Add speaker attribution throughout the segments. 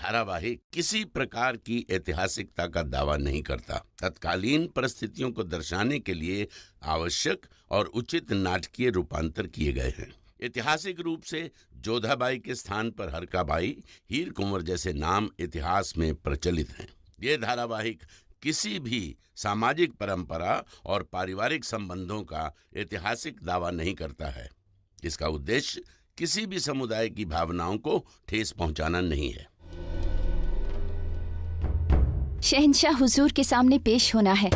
Speaker 1: धारावाहिक किसी प्रकार की ऐतिहासिकता का दावा नहीं करता। तत्कालीन परिस्थितियों को दर्शाने के लिए आवश्यक और उचित नाटकीय रूपांतर किए गए हैं। ऐतिहासिक रूप से जोधाबाई के स्थान पर हरकाबाई, हीर कुंवर जैसे नाम इतिहास में प्रचलित हैं। ये धारावाहिक किसी भी सामाजिक परंपरा और पारिवारिक संबंधों का ऐतिहासिक दावा नहीं करता है। इसका उद्देश्य किसी भी समुदाय की भावनाओं को ठेस पहुंचाना नहीं है।
Speaker 2: शहंशाह हुजूर के सामने पेश होना है,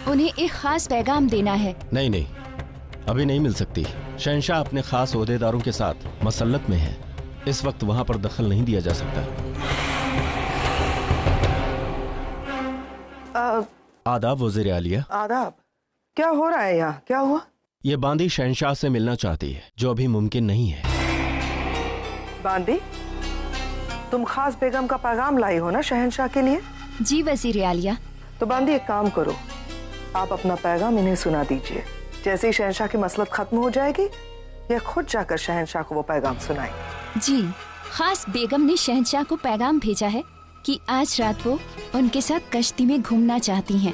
Speaker 2: उन्हें एक खास पैगाम देना है।
Speaker 3: नहीं, अभी नहीं मिल सकती। शहंशाह अपने खास ओहदेदारों के साथ मसल्लत में है, इस वक्त वहां पर दखल नहीं दिया जा सकता। आदाब वज़ीर आलिया।
Speaker 4: आदाब। क्या हो रहा है यहाँ? क्या हुआ?
Speaker 3: ये बांदी शहंशाह से मिलना चाहती है, जो अभी मुमकिन नहीं है।
Speaker 4: बांदी, तुम खास बेगम का पैगाम लाई हो ना शहंशाह के लिए?
Speaker 2: जी वज़ीर आलिया।
Speaker 4: तो बांदी एक काम करो, आप अपना पैगाम इन्हें सुना दीजिए। जैसे ही शहंशाह की मसलत खत्म हो जाएगी, ये खुद जाकर शहंशाह को वो पैगाम सुनाएंगे।
Speaker 2: जी, खास बेगम ने शहंशाह को पैगाम भेजा है कि आज रात वो उनके साथ कश्ती में घूमना चाहती हैं।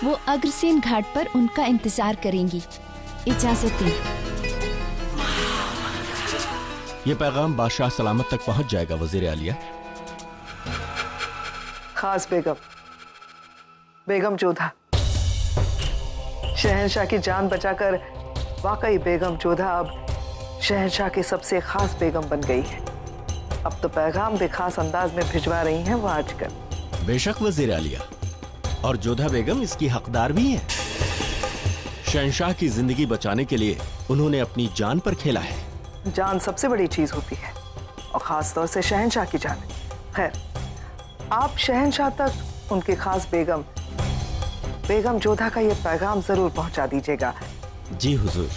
Speaker 2: वो अग्रसेन घाट पर उनका इंतजार करेंगी। इजाजत दें।
Speaker 3: ये पैगाम बादशाह सलामत तक पहुंच जाएगा वज़ीर आलिया।
Speaker 4: खास बेगम, बेगम जोधा, शहंशाह की जान बचाकर वाकई बेगम जोधा अब शहंशाह की सबसे खास बेगम बन गई है। अब तो पैगाम भी खास अंदाज में भिजवा रही हैं वो आजकल।
Speaker 3: बेशक वज़ीर आलिया, और जोधा बेगम इसकी हकदार भी है। शहंशाह की जिंदगी बचाने के लिए उन्होंने अपनी जान पर खेला है।
Speaker 4: जान सबसे बड़ी चीज होती है, और खास तौर से शहंशाह की जान। खैर, आप शहंशाह तक उनकी खास बेगम बेगम जोधा का ये पैगाम जरूर पहुंचा दीजिएगा।
Speaker 3: जी हुजूर।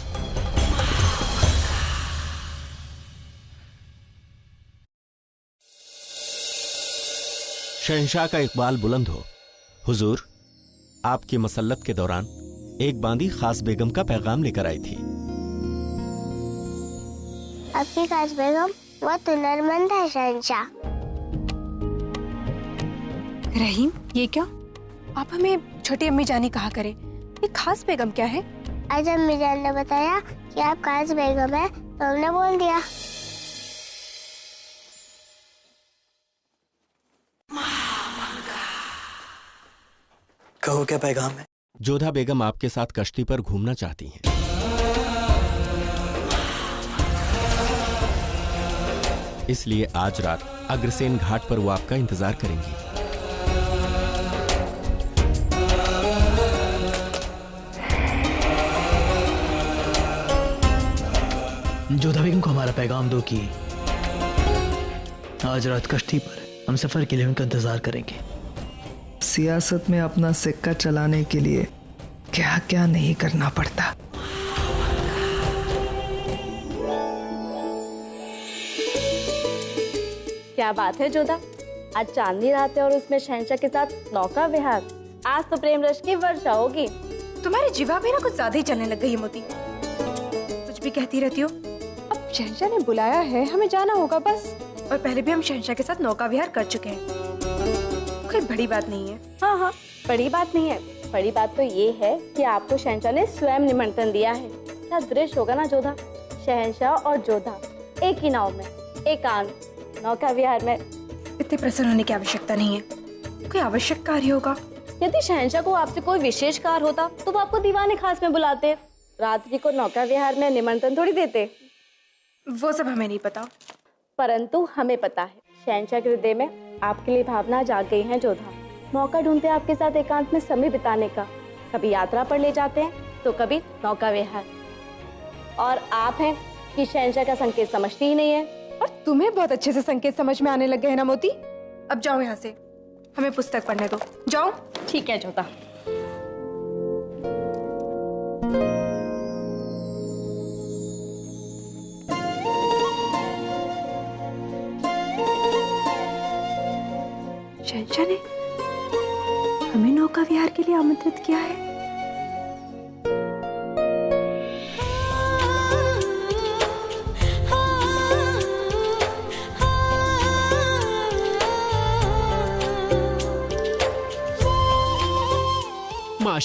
Speaker 3: शहंशाह का इकबाल बुलंद हो। हुजूर, आपकी मसल्लत के दौरान एक बांदी खास बेगम का पैगाम लेकर आई थी।
Speaker 5: आपकी खास बेगम बहुत हुनरमंद है शहंशाह।
Speaker 6: रहीम, ये क्या? आप हमें छोटी अम्मी जानी कहा करें। ये खास बेगम क्या है?
Speaker 5: आज अम्मी जान ने बताया कि आप खास बेगम है, तो हमने बोल दिया।
Speaker 7: कहो क्या पैगाम है?
Speaker 3: जोधा बेगम आपके साथ कश्ती पर घूमना चाहती हैं। इसलिए आज रात अग्रसेन घाट पर वो आपका इंतजार करेंगी।
Speaker 7: जोधा बेगम को हमारा पैगाम दो कि आज रात कश्ती पर हम सफर के लिए उनका इंतजार करेंगे।
Speaker 4: सियासत में अपना सिक्का चलाने के लिए क्या क्या नहीं करना पड़ता।
Speaker 8: क्या बात है जोधा, आज चांदनी रात है और उसमें शहंशाह के साथ नौका विहार। आज तो प्रेम रस की वर्षा होगी।
Speaker 6: तुम्हारी जीवा भी ना कुछ ज्यादा ही चलने लग गई है मोती। कुछ भी कहती रहती हो। अब शहंशाह ने बुलाया है, हमें जाना होगा बस। और पहले भी हम शहंशाह के साथ नौका विहार कर चुके हैं, कोई बड़ी बात नहीं है।
Speaker 8: हाँ, बड़ी बात नहीं है। बड़ी बात तो ये है कि आपको शहंशाह ने स्वयं निमंत्रण दिया है। क्या दृश्य होगा ना जोधा, शहंशाह और जोधा एक ही नाव में, एकांत नौका विहार में।
Speaker 6: इतने प्रसन्न होने की आवश्यकता नहीं है, कोई आवश्यक कार्य होगा।
Speaker 8: यदि शहंशाह को आपसे कोई विशेष कार्य होता तो वो आपको दीवाने खास में बुलाते, रात्रि को नौका विहार में निमंत्रण थोड़ी देते।
Speaker 6: वो सब हमें नहीं पता,
Speaker 8: परंतु हमें पता है शहंशाह के हृदय में आपके लिए भावना जाग गई है जोधा। मौका ढूंढते हैं आपके साथ एकांत में समय बिताने का। कभी यात्रा पर ले जाते हैं तो कभी नौका विहार। और आप हैं कि शहंशाह का संकेत समझती ही नहीं है।
Speaker 6: और तुम्हें बहुत अच्छे से संकेत समझ में आने लग गए हैं ना मोती। अब जाओ यहाँ से, हमें पुस्तक पढ़ने दो। जाओ।
Speaker 8: ठीक है जोधा।
Speaker 6: शहंशाह ने हमें नौका विहार के लिए आमंत्रित किया है।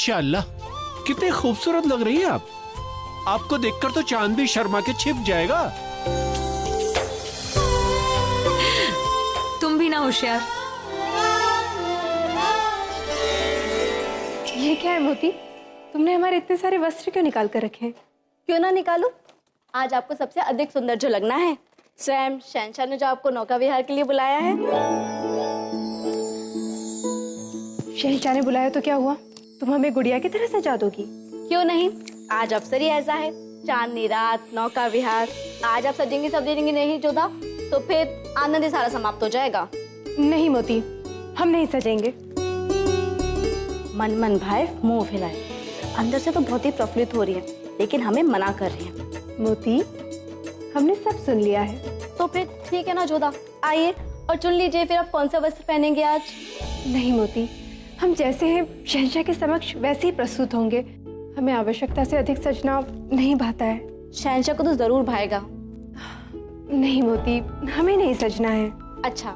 Speaker 9: माशाअल्लाह, कितने खूबसूरत लग रही हैं आप। आपको देखकर तो चांद भी शर्मा के छिप जाएगा।
Speaker 10: तुम भी ना होशियार।
Speaker 6: ये क्या है मोती, तुमने हमारे इतने सारे वस्त्र क्यों निकाल कर रखे हैं?
Speaker 8: क्यों ना निकालूं? आज आपको सबसे अधिक सुंदर जो लगना है, स्वयं शहंशाह ने जो आपको नौका विहार के लिए बुलाया है।
Speaker 6: शहंशाह ने बुलाया तो क्या हुआ, तुम हमें गुड़िया की तरह सजा दोगी?
Speaker 8: क्यों नहीं, आज अवसर ही ऐसा है, चांदनी रात, नौका विहार। आज आप सजेंगी सजेंगी नहीं जोधा, तो फिर आनंद ही सारा समाप्त हो जाएगा।
Speaker 6: नहीं मोती, हम नहीं सजेंगे।
Speaker 8: मन मन भाई मुंह फैलाए, अंदर से तो बहुत ही प्रफुल्लित हो रही है, लेकिन हमें मना कर रही है।
Speaker 6: मोती, हमने सब सुन लिया है।
Speaker 8: तो फिर ठीक है ना जोधा, आइए और चुन लीजिए फिर आप कौन सा वस्त्र पहनेंगे आज।
Speaker 6: नहीं मोती, हम जैसे हैं शहंशाह के समक्ष वैसे ही प्रस्तुत होंगे। हमें आवश्यकता से अधिक सजना नहीं भाता है।
Speaker 8: शहंशाह को तो जरूर भाएगा।
Speaker 6: नहीं मोती, हमें नहीं सजना है।
Speaker 8: अच्छा,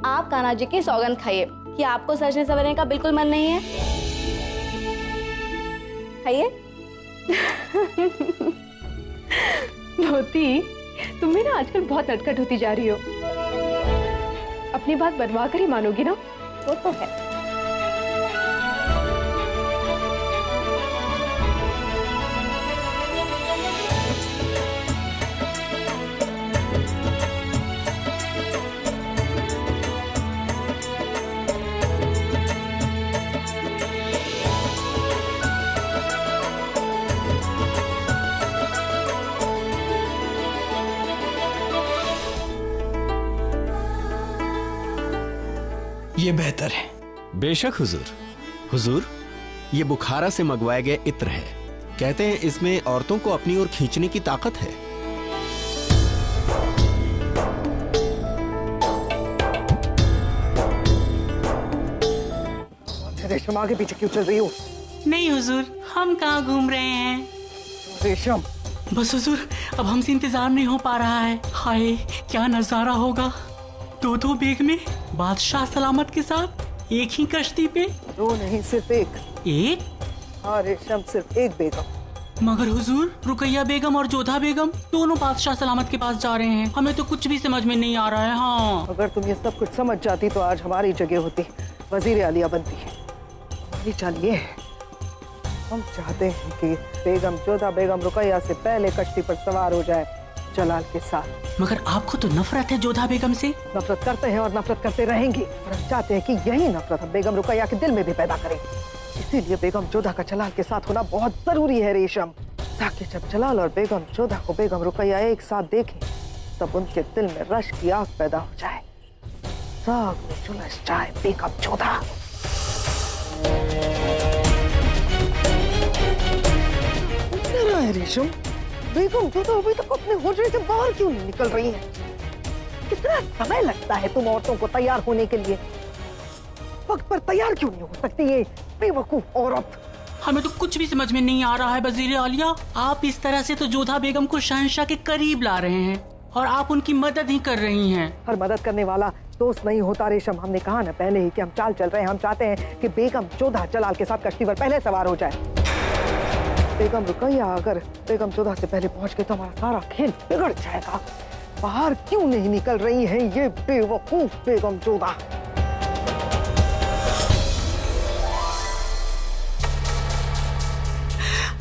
Speaker 8: आप कान्हा जी की सौगंध खाइए कि आपको सजने सवरने का बिल्कुल मन नहीं है। खाइए।
Speaker 6: मोती, तुम भी ना आजकल बहुत नटखट होती जा रही हो। अपनी बात बनवा कर ही मानोगी ना?
Speaker 8: वो तो है।
Speaker 7: ये बेहतर है।
Speaker 3: बेशक हुजूर। हुजूर, ये बुखारा से मंगवाए गए इत्र है। कहते हैं इसमें औरतों को अपनी ओर खींचने की ताकत है।
Speaker 4: रेशम, आगे पीछे क्यों चल रही हो?
Speaker 11: नहीं हुजूर, हम कहाँ घूम रहे हैं।
Speaker 4: रेशम,
Speaker 11: बस हुजूर, अब हमसे इंतजार नहीं हो पा रहा है। हाय, क्या नजारा होगा। दो बेग में बादशाह सलामत के साथ एक ही कश्ती पे।
Speaker 4: दो नहीं, सिर्फ एक।
Speaker 11: एक?
Speaker 4: हाँ रेशम, सिर्फ एक बेगम।
Speaker 11: मगर हुजूर, रुकैया बेगम और जोधा बेगम दोनों बादशाह सलामत के पास जा रहे हैं। हमें तो कुछ भी समझ में नहीं आ रहा है। हाँ,
Speaker 4: अगर तुम ये सब कुछ समझ जाती तो आज हमारी जगह होती, वजीर आलिया बनती है। हमारी चाहिए, हम चाहते हैं कि बेगम जोधा बेगम रुकैया से पहले कश्ती पर सवार हो जाए जलाल के साथ।
Speaker 11: मगर आपको तो नफरत है जोधा बेगम से।
Speaker 4: नफरत करते हैं और नफरत करते रहेंगे, और हम चाहते हैं कि यही नफरत हम बेगम रुकैया के दिल में भी पैदा करें। इसीलिए बेगम जोधा का जलाल के साथ होना बहुत जरूरी है रेशम, ताकि जब जलाल और बेगम जोधा को बेगम रुकैया एक साथ देखें तब उनके दिल में रश्क की आग पैदा हो जाए, साग में झुलस जाए बेगम जोधा। क्या है रेशम, बेगम जोधा अभी तक अपने हुजरे से बाहर क्यों नहीं निकल रही हैं? कितना समय लगता है तुम औरतों को तैयार होने के लिए? वक्त पर तैयार क्यों नहीं हो सकती ये बेवकूफ औरत?
Speaker 11: हमें तो कुछ भी समझ में नहीं आ रहा है वजीर आलिया। आप इस तरह से तो जोधा बेगम को शहंशाह के करीब ला रहे हैं और आप उनकी मदद ही कर रही हैं।
Speaker 4: हर मदद करने वाला दोस्त नहीं होता रेशम। हमने कहा ना पहले ही कि हम चाल चल रहे हैं। हम चाहते हैं कि बेगम जोधा जलाल के साथ कश्ती पर पहले सवार हो जाए। बेगम रुकैया अगर बेगम जोधा से पहले पहुंच गए तो हमारा सारा खेल बिगड़ जाएगा। बाहर क्यों नहीं निकल रही हैं ये बेवकूफ बेगम जोधा?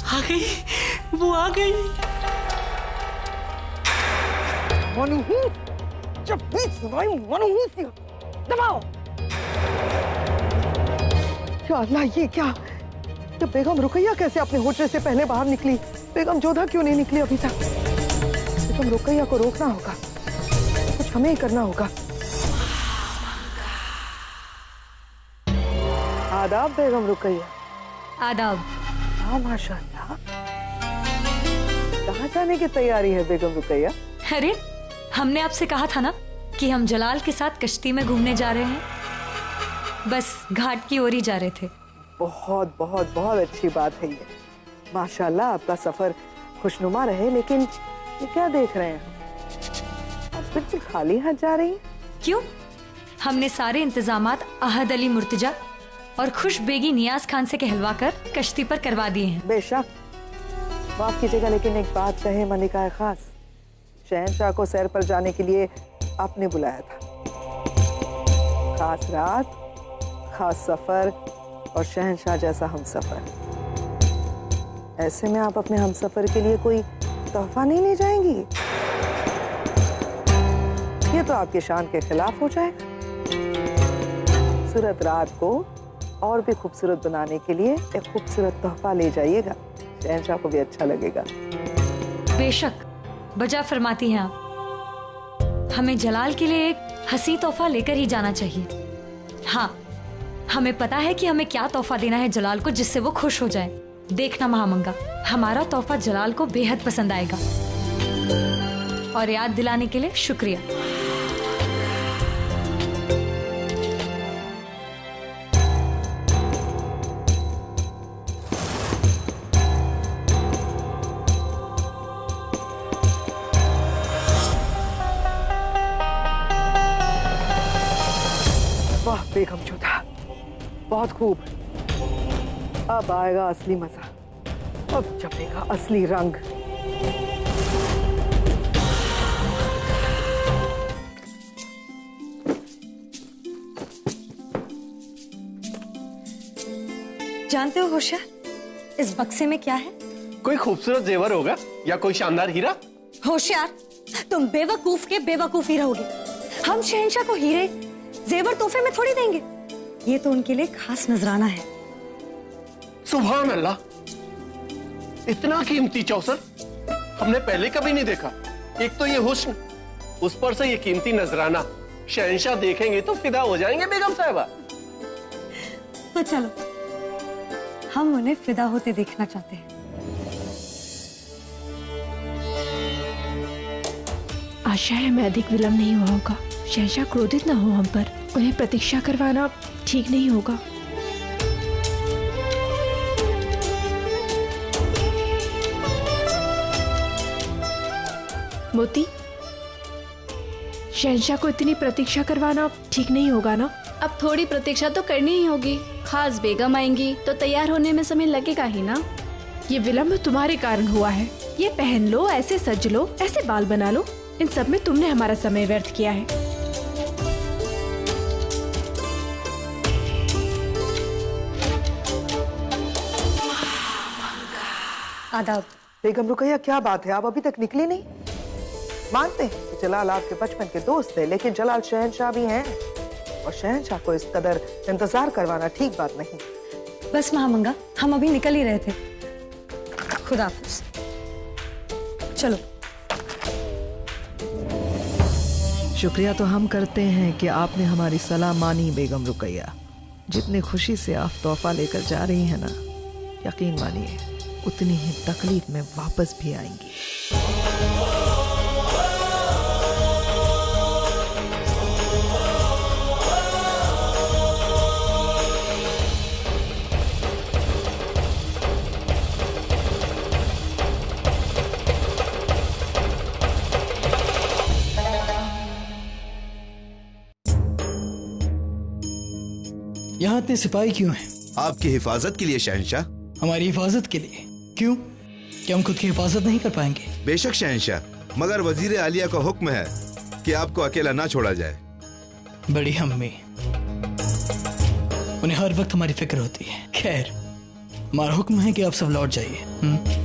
Speaker 11: आ गई, वो आ गई।
Speaker 4: मनहूस, जब भी सुनाई मनहूस दबाओ। या अल्लाह, ये क्या? जब बेगम रुकैया कैसे अपने हुजरे से पहले बाहर निकली? बेगम जोधा क्यों नहीं निकली अभी तक? बेगम रुकैया को रोकना होगा, कुछ हमें ही करना होगा। आदाब बेगम रुकैया।
Speaker 10: आदाब।
Speaker 4: हाँ माशाअल्लाह। कहाँ जाने की तैयारी है बेगम रुकैया?
Speaker 10: अरे, हमने आपसे कहा था ना कि हम जलाल के साथ कश्ती में घूमने जा रहे हैं। बस घाट की ओर ही जा रहे थे।
Speaker 4: बहुत बहुत बहुत अच्छी बात है ये। माशाअल्लाह, आपका सफर खुशनुमा रहे। लेकिन ये क्या देख रहे हैं? आप बिल्कुल खाली हाथ जा रही हैं।
Speaker 10: क्यों? हमने सारे इंतजामात अहद अली मुर्तजा और खुश बेगी नियाज खान से कहलवा कर कश्ती पर करवा दिए हैं।
Speaker 4: बेशक, माफ कीजिएगा लेकिन एक बात कहे मलिका खास, शहंशाह को सैर पर जाने के लिए आपने बुलाया था। खास रात, खास सफर और शहंशाह जैसा हमसफर। ऐसे में आप अपने हमसफर के लिए कोई तोहफा नहीं ले जाएंगी? ये तो आपके शान के खिलाफ हो जाएगा। खूबसूरत रात को और भी खूबसूरत बनाने के लिए एक खूबसूरत तोहफा ले जाइएगा, शहंशाह को भी अच्छा लगेगा।
Speaker 10: बेशक, बजा फरमाती हैं आप। हमें जलाल के लिए एक हंसी तोहफा लेकर ही जाना चाहिए। हाँ, हमें पता है कि हमें क्या तोहफा देना है जलाल को जिससे वो खुश हो जाए। देखना महामंगा, हमारा तोहफा जलाल को बेहद पसंद आएगा। और याद दिलाने के लिए शुक्रिया।
Speaker 4: वाह बेगम जोधा, बहुत खूब। अब आएगा असली मजा, अब जमेगा असली रंग।
Speaker 10: जानते हो होशियार, इस बक्से में क्या है?
Speaker 9: कोई खूबसूरत जेवर होगा या कोई शानदार हीरा।
Speaker 10: होशियार, तुम बेवकूफ के बेवकूफ ही रहोगे। हम शहंशाह को हीरे जेवर तोहफे में थोड़ी देंगे। ये तो उनके लिए खास नजराना है।
Speaker 9: सुभान अल्लाह, इतना कीमती चौसर हमने पहले कभी नहीं देखा। एक तो ये हुस्न, उस पर से ये कीमती नजराना। शहंशाह देखेंगे तो फिदा हो जाएंगे बेगम साहिबा।
Speaker 10: तो चलो, हम उन्हें फिदा होते देखना चाहते हैं।
Speaker 6: आशा है मैं अधिक विलंब नहीं हुआ होगा। शहंशाह क्रोधित न हो हम पर। उन्हें प्रतीक्षा करवाना ठीक नहीं होगा। मोती, शहंशाह को इतनी प्रतीक्षा करवाना ठीक नहीं होगा ना?
Speaker 2: अब थोड़ी प्रतीक्षा तो करनी ही होगी। खास बेगम आएंगी तो तैयार होने में समय लगेगा ही ना।
Speaker 6: ये विलंब तुम्हारे कारण हुआ है। ये पहन लो, ऐसे सज लो, ऐसे बाल बना लो, इन सब में तुमने हमारा समय व्यर्थ किया है।
Speaker 10: आदाब।
Speaker 4: बेगम रुकैया, क्या बात है, आप अभी तक निकली नहीं? मानते हैं कि जलाल आपके बचपन के दोस्त थे, लेकिन जलाल शहंशाह भी हैं और शहंशाह को इस कदर इंतजार करवाना ठीक बात नहीं।
Speaker 10: बस महामंगा, हम अभी निकल ही रहे थे। खुदा हाफिज। चलो।
Speaker 4: शुक्रिया तो हम करते हैं कि आपने हमारी सलाह मानी बेगम रुकैया। जितनी खुशी से आप तोहफा लेकर जा रही हैं ना, यकीन मानिए उतनी ही तकलीफ में वापस भी आएंगी।
Speaker 7: यहाँ इतने सिपाही क्यों हैं?
Speaker 12: आपकी हिफाजत के लिए शहंशाह।
Speaker 7: हमारी हिफाजत के लिए? क्यों? क्या हम खुद की हिफाजत नहीं कर पाएंगे?
Speaker 12: बेशक शहंशाह, मगर वजीर आलिया का हुक्म है कि आपको अकेला ना छोड़ा जाए।
Speaker 7: बड़ी अम्मी, उन्हें हर वक्त हमारी फिक्र होती है। खैर, हमारा हुक्म है कि आप सब लौट जाइए।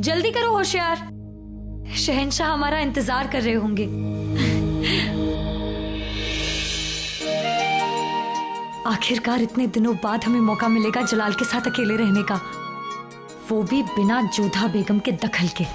Speaker 10: जल्दी करो होशियार, शहंशाह हमारा इंतजार कर रहे होंगे। आखिरकार इतने दिनों बाद हमें मौका मिलेगा जलाल के साथ अकेले रहने का, वो भी बिना जोधा बेगम के दखल के।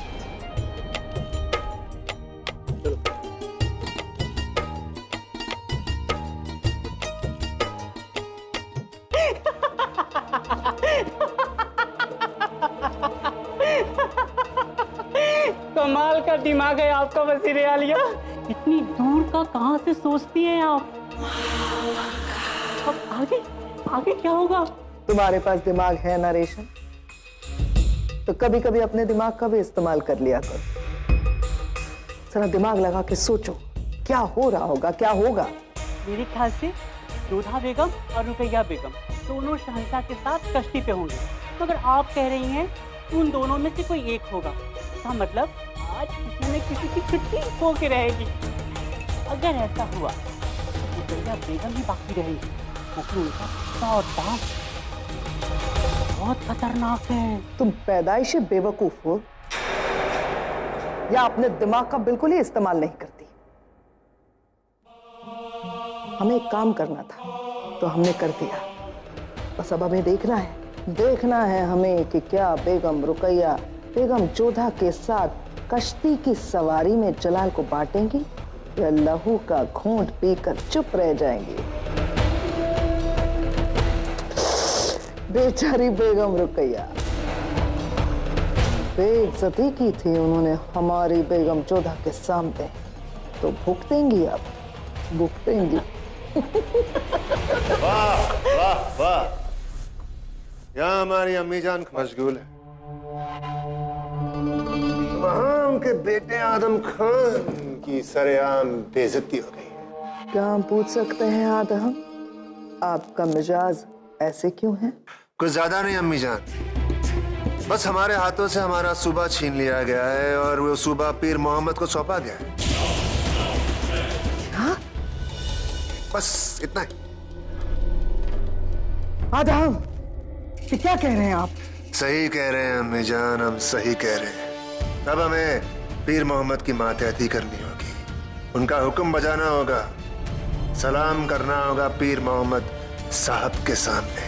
Speaker 11: कमाल का दिमाग है आपका वजीर आलिया। इतनी दूर का कहां से सोचती हैं आप? अब आगे आगे क्या होगा?
Speaker 4: तुम्हारे पास दिमाग है ना रेशम, तो कभी कभी अपने दिमाग का भी इस्तेमाल कर लिया करो। जरा दिमाग लगा के सोचो क्या हो रहा होगा, क्या होगा।
Speaker 11: मेरे ख्याल से जोधा बेगम और रुकैया बेगम दोनों शहंशाह के साथ कश्ती पे होंगे, मगर आप कह रही हैं उन दोनों में से कोई एक होगा। इसका मतलब आज किसी न किसी की छुट्टी हो के रहेगी। अगर ऐसा हुआ तो रुकैया बेगम ही बाकी रहेगी, क्योंकि उनका गुस्सा और दांत बहुत खतरनाक है।
Speaker 4: तुम पैदाइशी बेवकूफ हो या अपने दिमाग का बिल्कुल ही इस्तेमाल नहीं करती। हमें एक काम करना था तो हमने कर दिया, बस अब हमें देखना है हमें कि क्या बेगम रुकैया बेगम जोधा के साथ कश्ती की सवारी में जलाल को बांटेंगी या लहू का घूंट पीकर चुप रह जाएंगी। बेचारी बेगम रुकैया, बेइज्जती की थी उन्होंने हमारी बेगम जोधा के सामने, तो भुगतेंगी, अब भुगतेंगी।
Speaker 13: वाह वाह वाह, यहाँ हमारी अम्मी जान मशगूल है, वहाँ उनके बेटे आदम खान की सरेआम बेइज्जती हो गई।
Speaker 4: क्या हम पूछ सकते हैं आदम, आपका मिजाज ऐसे क्यों है?
Speaker 13: कुछ ज्यादा नहीं अम्मी जान, बस हमारे हाथों से हमारा सूबा छीन लिया गया है और वो सूबा पीर मोहम्मद को सौंपा गया है।
Speaker 4: हाँ?
Speaker 13: बस इतना ही।
Speaker 4: आदम, ये क्या कह रहे हैं आप?
Speaker 13: सही कह रहे हैं अम्मी जान, हम सही कह रहे हैं। अब हमें पीर मोहम्मद की मातहती करनी होगी, उनका हुक्म बजाना होगा, सलाम करना होगा पीर मोहम्मद साहब के सामने।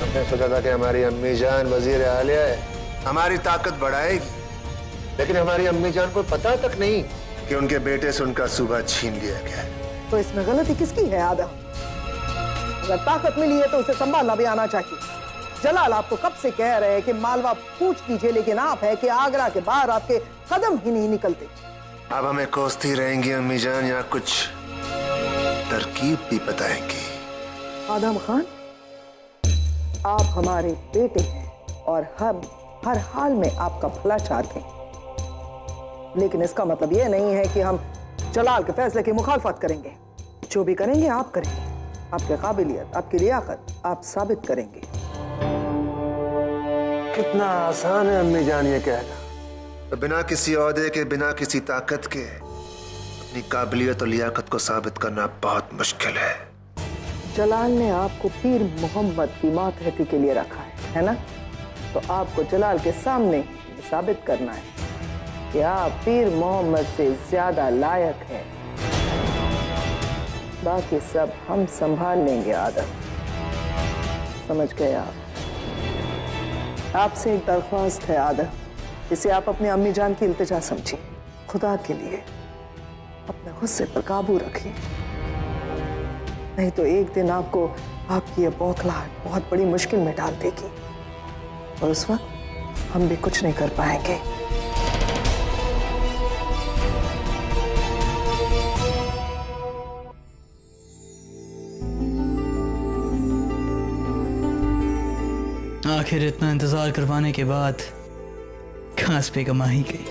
Speaker 13: हमने सोचा था कि हमारी अम्मी जान वजीर आलिया है, हमारी ताकत बढ़ाएगी, लेकिन हमारी अम्मी जान को पता तक नहीं कि उनके बेटे से उनका सूबा छीन लिया गया है।
Speaker 4: तो इसमें गलती किसकी है आदम? अगर ताकत मिली है तो उसे संभालना भी आना चाहिए। जलाल आपको कब से कह रहे हैं कि मालवा पूछ लीजिए, लेकिन आप है कि आगरा के बाहर आपके कदम ही नहीं निकलते।
Speaker 13: अब हमें कोसती रहेंगी अम्मी जान या कुछ तरकीब भी बताएंगी।
Speaker 4: आदम खान, आप हमारे बेटे हैं और हम हर हाल में आपका भला चाहते हैं, लेकिन इसका मतलब यह नहीं है कि हम जलाल के फैसले की मुखालफत करेंगे। जो भी करेंगे आप करेंगे, आपकी काबिलियत, आपकी लियाकत आप साबित करेंगे।
Speaker 13: कितना आसान है अम्मी जान ये कहना, तो बिना किसी ओहदे के, बिना किसी ताकत के अपनी काबिलियत और लियाकत को साबित करना बहुत मुश्किल है।
Speaker 4: जलाल ने आपको पीर मोहम्मद की मातहती के लिए रखा है ना? तो आपको जलाल के सामने साबित करना है कि आप पीर मोहम्मद से ज्यादा लायक हैं। बाकी सब हम संभाल लेंगे आदम, समझ गए आप? आपसे एक दरख्वास्त है आदम, इसे आप अपनी अम्मी जान की इल्तिजा समझिए। खुदा के लिए अपने गुस्से पर काबू रखिए, नहीं तो एक दिन आपको आपकी ये बौखलाहट बहुत बड़ी मुश्किल में डाल देगी और उस वक्त हम भी कुछ नहीं कर पाएंगे।
Speaker 7: आखिर इतना इंतजार करवाने के बाद घास बेगम आ ही गई।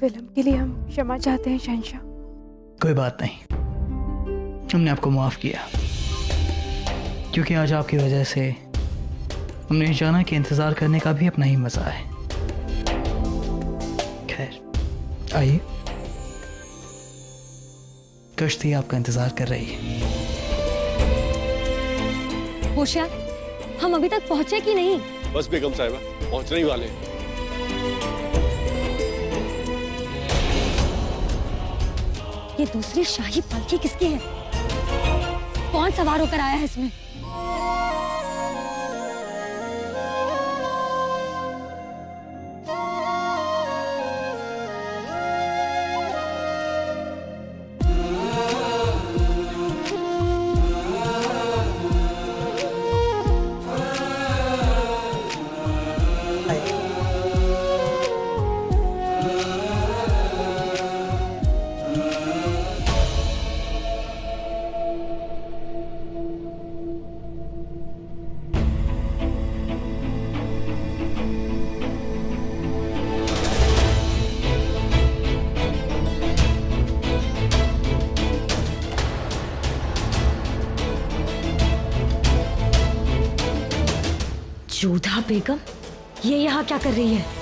Speaker 6: फिल्म के लिए हम क्षमा चाहते हैं शहंशाह।
Speaker 7: कोई बात नहीं, हमने आपको माफ किया, क्योंकि आज आपकी वजह से हमने जाना कि इंतजार करने का भी अपना ही मजा है। खैर आइए, कश्ती आपका इंतजार कर रही है।
Speaker 10: होशियार, हम अभी तक पहुंचे कि नहीं?
Speaker 14: बस बेगम साहिबा, पहुंचने ही वाले हैं।
Speaker 10: ये दूसरी शाही पालकी किसकी है? कौन सवार होकर आया है इसमें? जोधा बेगम, ये यहाँ क्या कर रही है?